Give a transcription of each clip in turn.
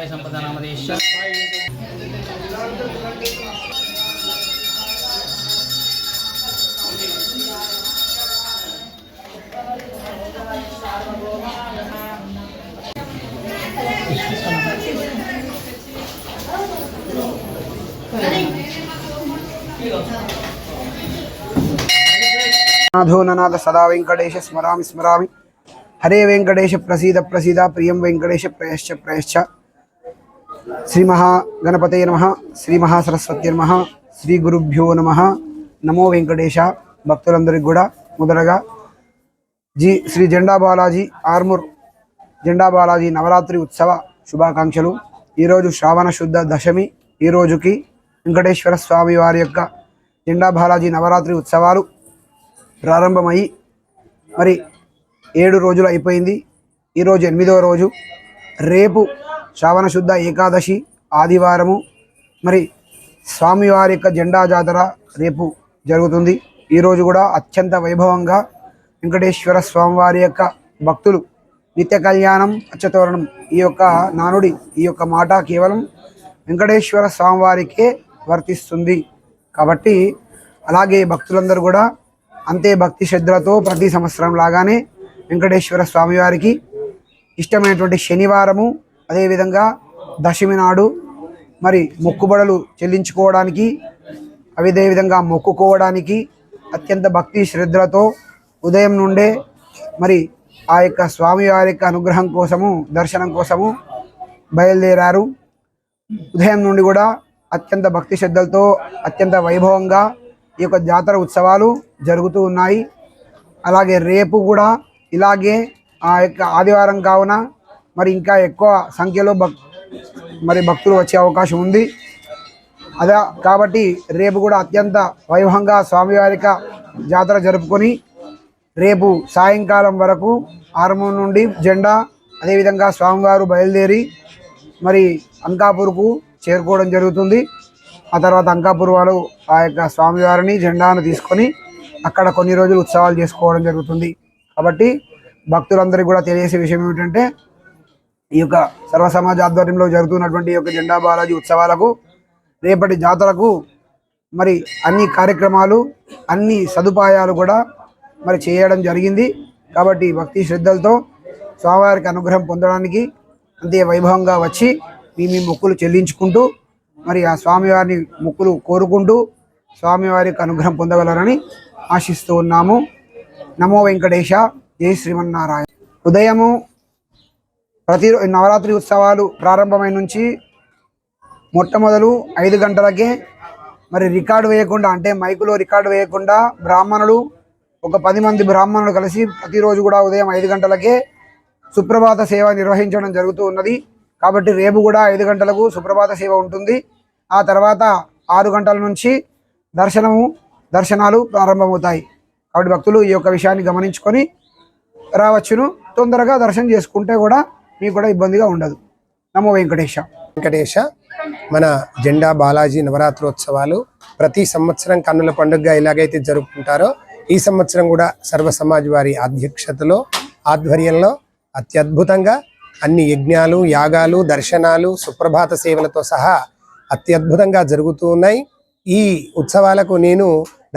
साई संपदा नामधेयश्च नाथो ननाथ सदा वेंकटेश स्मरामि स्मरामि हरे वेंकटेश प्रसीद प्रसीद प्रियं वेंकटेश प्रयश्च प्रयश्च श्री महागणपतये नमः श्री महासरस्वती नमः श्री गुरुभ्यो नमः नमो वेंकटेश భక్తులందరికీ కూడా మొదటగా శ్రీ జెండా బాలాజీ ఆర్మూర్ జెండా బాలాజీ నవరాత్రి ఉత్సవ శుభాకాంక్షలు। ఈరోజు శ్రావణ శుద్ధ దశమి। ఈ రోజుకి వెంకటేశ్వర స్వామి వారి యొక్క జెండా బాలాజీ నవరాత్రి ఉత్సవాలు ప్రారంభమయ్యి మరి 7 రోజులు అయిపోయింది। ఈరోజు 8వ రోజు। రేపు శ్రావణ శుద్ధ ఏకాదశి ఆదివారము। మరి స్వామివారి యొక్క జెండా జాతర రేపు జరుగుతుంది। ఈరోజు కూడా అత్యంత వైభవంగా వెంకటేశ్వర స్వామివారి యొక్క భక్తులు నిత్య కళ్యాణం అచ్చతోరణం ఈ యొక్క నానుడి ఈ యొక్క మాట కేవలం వెంకటేశ్వర స్వామివారికే వర్తిస్తుంది కాబట్టి అలాగే భక్తులందరూ కూడా అంతే భక్తి శ్రద్ధలతో ప్రతి సంవత్సరం లాగానే వెంకటేశ్వర స్వామివారికి ఇష్టమైనటువంటి శనివారము అదేవిధంగా దశమి నాడు మరి మొక్కుబడులు చెల్లించుకోవడానికి అదేవిధంగా మొక్కుకోవడానికి అత్యంత భక్తి శ్రద్ధలతో ఉదయం నుండే మరి ఆ యొక్క స్వామివారి యొక్క అనుగ్రహం కోసము దర్శనం కోసము బయలుదేరారు। ఉదయం నుండి కూడా అత్యంత భక్తి శ్రద్ధలతో అత్యంత వైభవంగా ఈ యొక్క జాతర ఉత్సవాలు జరుగుతూ ఉన్నాయి। అలాగే రేపు కూడా ఇలాగే ఆ యొక్క ఆదివారం కావున మరి ఇంకా ఎక్కువ సంఖ్యలో భక్తులు వచ్చే అవకాశం ఉంది। అదే కాబట్టి రేపు కూడా అత్యంత వైభవంగా స్వామివారి జాతర జరుపుకొని రేపు సాయంకాలం వరకు ఆర్మూర్ నుండి జెండా అదేవిధంగా స్వామివారు బయలుదేరి మరి అంకాపూర్కు చేరుకోవడం జరుగుతుంది। ఆ తర్వాత అంకాపూర్ వాళ్ళు ఆ యొక్క స్వామివారిని జెండాను తీసుకొని అక్కడ కొన్ని రోజులు ఉత్సవాలు చేసుకోవడం జరుగుతుంది। కాబట్టి భక్తులందరికీ కూడా తెలియజేసే విషయం ఏమిటంటే ఈ యొక్క సర్వ సమాజ ఆధ్వర్యంలో జరుగుతున్నటువంటి ఈ యొక్క జెండా బాలాజీ ఉత్సవాలకు రేపటి జాతరకు మరి అన్ని కార్యక్రమాలు అన్ని సదుపాయాలు కూడా మరి చేయడం జరిగింది। కాబట్టి భక్తి శ్రద్ధలతో స్వామివారికి అనుగ్రహం పొందడానికి అంతే వైభవంగా వచ్చి మీ మొక్కులు చెల్లించుకుంటూ మరి ఆ స్వామివారిని మొక్కులు కోరుకుంటూ స్వామివారికి అనుగ్రహం పొందగలరని ఆశిస్తూ ఉన్నాము। నమో వెంకటేశ జై శ్రీమన్నారాయణ। ఉదయము ప్రతి నవరాత్రి ఉత్సవాలు ప్రారంభమైన నుంచి మొట్టమొదలు 5 గంటలకే మరి రికార్డు వేయకుండా అంటే మైకులో రికార్డు వేయకుండా బ్రాహ్మణులు ఒక 10 మంది బ్రాహ్మణులు కలిసి ప్రతిరోజు కూడా ఉదయం 5 గంటలకే సుప్రభాత సేవ నిర్వహించడం జరుగుతూ ఉన్నది। కాబట్టి రేపు కూడా 5 గంటలకు సుప్రభాత సేవ ఉంటుంది। ఆ తర్వాత 6 గంటల నుంచి దర్శనాలు ప్రారంభమవుతాయి। కాబట్టి భక్తులు ఈ యొక్క విషయాన్ని గమనించుకొని రావచ్చును। తొందరగా దర్శనం చేసుకుంటే కూడా మీకు కూడా ఇబ్బందిగా ఉండదు। నమో వెంకటేశ। మన జెండా బాలాజీ నవరాత్రోత్సవాలు ప్రతి సంవత్సరం కన్నుల పండుగగా ఎలాగైతే జరుపుకుంటారో ఈ సంవత్సరం కూడా సర్వ సమాజ్ వారి అధ్యక్షతలో ఆధ్వర్యంలో అత్యద్భుతంగా అన్ని యజ్ఞాలు యాగాలు దర్శనాలు సుప్రభాత సేవలతో సహా అత్యద్భుతంగా జరుగుతూ ఉన్నాయి। ఈ ఉత్సవాలకు నేను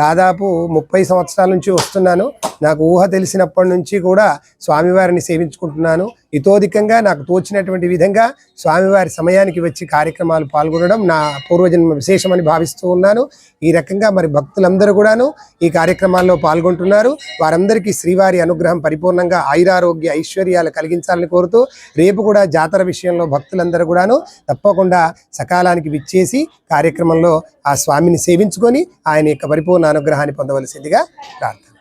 దాదాపు 30 సంవత్సరాల నుంచి వస్తున్నాను। నాకు ఊహ తెలిసినప్పటి నుంచి కూడా స్వామివారిని సేవించుకుంటున్నాను। ఇతోధికంగా నాకు తోచినటువంటి విధంగా స్వామివారి సమయానికి వచ్చి కార్యక్రమాలు పాల్గొనడం నా పూర్వజన్మ విశేషమని భావిస్తూ ఉన్నాను। ఈ రకంగా మరి భక్తులందరూ కూడాను ఈ కార్యక్రమాల్లో పాల్గొంటున్నారు। వారందరికీ శ్రీవారి అనుగ్రహం పరిపూర్ణంగా ఆయురారోగ్య ఐశ్వర్యాలు కలిగించాలని కోరుతూ రేపు కూడా జాతర విషయంలో భక్తులందరూ కూడాను తప్పకుండా సకాలానికి విచ్చేసి కార్యక్రమంలో ఆ స్వామిని సేవించుకొని ఆయన యొక్క పరిపూర్ణ అనుగ్రహాన్ని పొందవలసిందిగా ప్రార్థన।